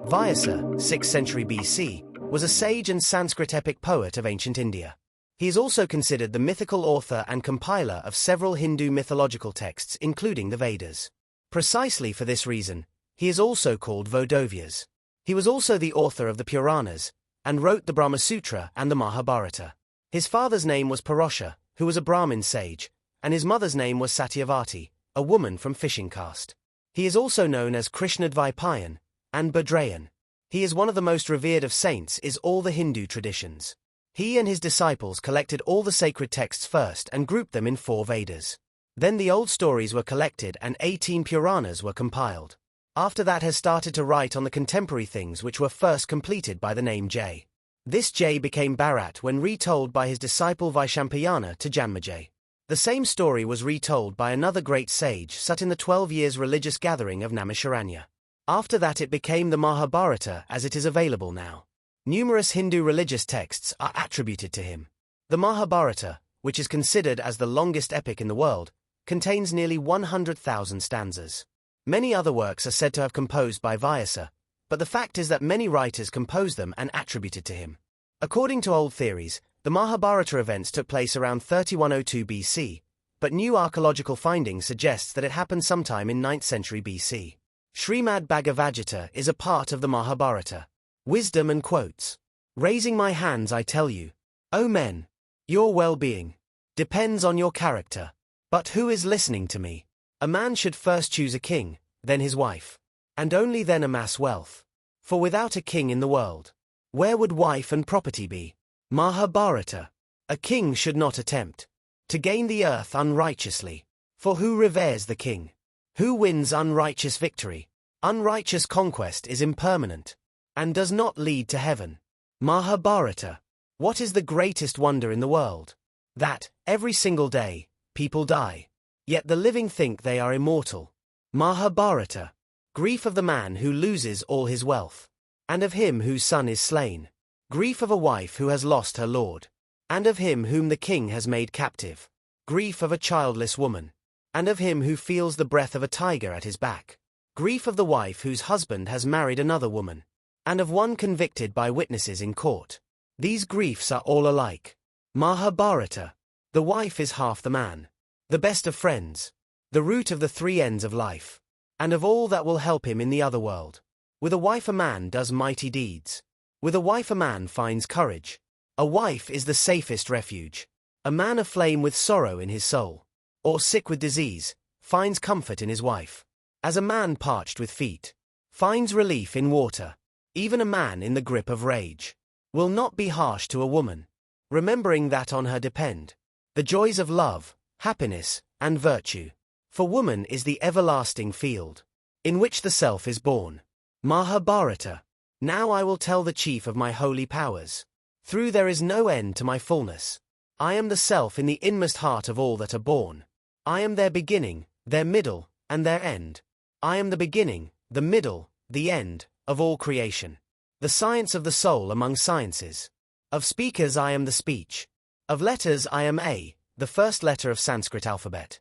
Vyasa, 6th century BC, was a sage and Sanskrit epic poet of ancient India. He is also considered the mythical author and compiler of several Hindu mythological texts, including the Vedas. Precisely for this reason, he is also called Vodovyas. He was also the author of the Puranas, and wrote the Brahmasutra and the Mahabharata. His father's name was Parashar, who was a Brahmin sage, and his mother's name was Satyavati, a woman from fishing caste. He is also known as Krishna Dvaipayan and Badrayan. He is one of the most revered of saints in all the Hindu traditions. He and his disciples collected all the sacred texts first and grouped them in 4 Vedas. Then the old stories were collected and 18 Puranas were compiled. After that has started to write on the contemporary things which were first completed by the name J. This J became Bharat when retold by his disciple Vaishampayana to Janmejay. The same story was retold by another great sage Sut in the 12 years religious gathering of Naimisharanya. After that it became the Mahabharata as it is available now. Numerous Hindu religious texts are attributed to him. The Mahabharata, which is considered as the longest epic in the world, contains nearly 100,000 stanzas. Many other works are said to have composed by Vyasa, but the fact is that many writers composed them and attributed to him. According to old theories, the Mahabharata events took place around 3102 BC, but new archaeological findings suggest that it happened sometime in 9th century BC. Srimad Bhagavad Gita is a part of the Mahabharata. Wisdom and quotes. Raising my hands I tell you, O men, your well-being depends on your character. But who is listening to me? A man should first choose a king, then his wife, and only then amass wealth. For without a king in the world, where would wife and property be? Mahabharata. A king should not attempt to gain the earth unrighteously. For who reveres the king? Who wins unrighteous victory? Unrighteous conquest is impermanent and does not lead to heaven. Mahabharata. What is the greatest wonder in the world? That, every single day, people die. Yet the living think they are immortal. Mahabharata. Grief of the man who loses all his wealth, and of him whose son is slain. Grief of a wife who has lost her lord, and of him whom the king has made captive. Grief of a childless woman, and of him who feels the breath of a tiger at his back. Grief of the wife whose husband has married another woman, and of one convicted by witnesses in court. These griefs are all alike. Mahabharata. The wife is half the man, the best of friends, the root of the 3 ends of life, and of all that will help him in the other world. With a wife a man does mighty deeds. With a wife a man finds courage. A wife is the safest refuge. A man aflame with sorrow in his soul, or sick with disease, finds comfort in his wife. As a man parched with feet finds relief in water, even a man in the grip of rage will not be harsh to a woman, remembering that on her depend the joys of love, happiness, and virtue. For woman is the everlasting field, in which the self is born. Mahabharata. Now I will tell the chief of my holy powers. Through there is no end to my fullness. I am the self in the inmost heart of all that are born. I am their beginning, their middle, and their end. I am the beginning, the middle, the end, of all creation. The science of the soul among sciences. Of speakers I am the speech. Of letters I am A, the first letter of Sanskrit alphabet.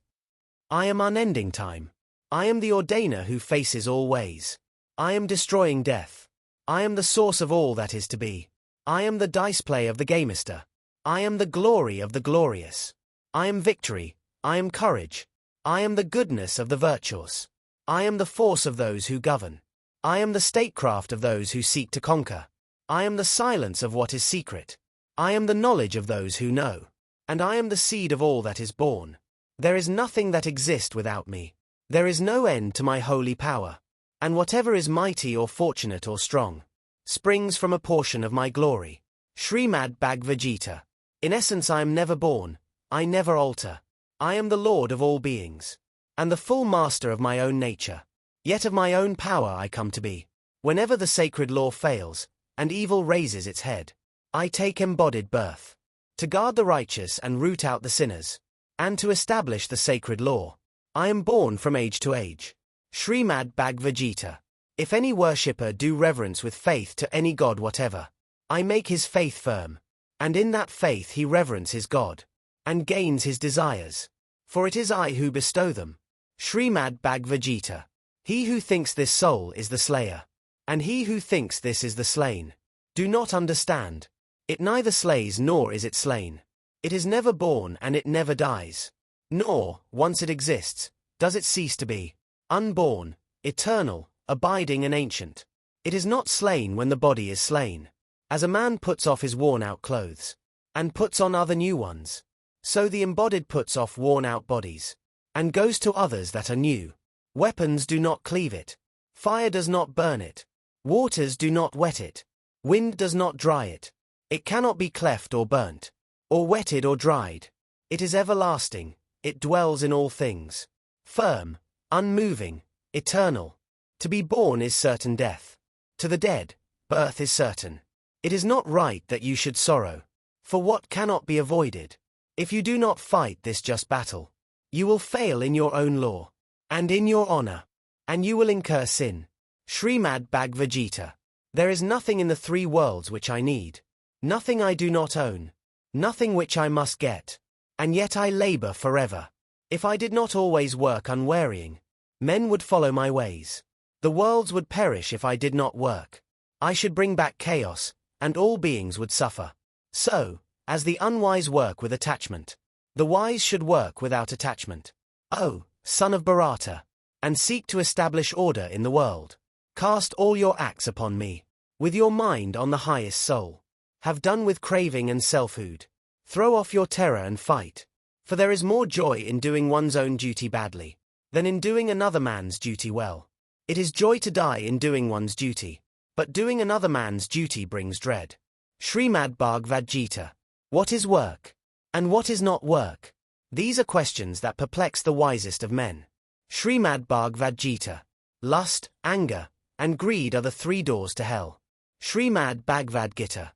I am unending time. I am the ordainer who faces all ways. I am destroying death. I am the source of all that is to be. I am the dice play of the gamester. I am the glory of the glorious. I am victory. I am courage. I am the goodness of the virtuous. I am the force of those who govern. I am the statecraft of those who seek to conquer. I am the silence of what is secret. I am the knowledge of those who know. And I am the seed of all that is born. There is nothing that exists without me. There is no end to my holy power. And whatever is mighty or fortunate or strong springs from a portion of my glory. Srimad Bhagavad Gita. In essence I am never born, I never alter. I am the Lord of all beings, and the full master of my own nature. Yet of my own power I come to be. Whenever the sacred law fails, and evil raises its head, I take embodied birth. To guard the righteous and root out the sinners, and to establish the sacred law. I am born from age to age. Srimad Bhagavad Gita. If any worshipper do reverence with faith to any god whatever, I make his faith firm, and in that faith he reverences God, and gains his desires. For it is I who bestow them. Srimad Bhagavad Gita. He who thinks this soul is the slayer, And he who thinks this is the slain. Do not understand. It neither slays nor is it slain. It is never born and it never dies. Nor, once it exists, does it cease to be. Unborn, eternal, abiding and ancient. It is not slain when the body is slain. As a man puts off his worn-out clothes, and puts on other new ones, so the embodied puts off worn-out bodies, and goes to others that are new. Weapons do not cleave it. Fire does not burn it. Waters do not wet it. Wind does not dry it. It cannot be cleft or burnt, or wetted or dried. It is everlasting, it dwells in all things. Firm, unmoving, eternal. To be born is certain death. To the dead, birth is certain. It is not right that you should sorrow, for what cannot be avoided. If you do not fight this just battle, you will fail in your own law, and in your honor, and you will incur sin. Srimad Bhagavad Gita. There is nothing in the three worlds which I need, nothing I do not own, nothing which I must get, and yet I labor forever. If I did not always work unwearying, men would follow my ways. The worlds would perish if I did not work. I should bring back chaos, and all beings would suffer. So, as the unwise work with attachment, the wise should work without attachment. O, son of Bharata, and seek to establish order in the world. Cast all your acts upon me, with your mind on the highest soul. Have done with craving and selfhood. Throw off your terror and fight. For there is more joy in doing one's own duty badly, than in doing another man's duty well. It is joy to die in doing one's duty, but doing another man's duty brings dread. Srimad Bhagavad Gita. What is work? And what is not work? These are questions that perplex the wisest of men. Srimad Bhagavad Gita. Lust, anger, and greed are the three doors to hell. Srimad Bhagavad Gita.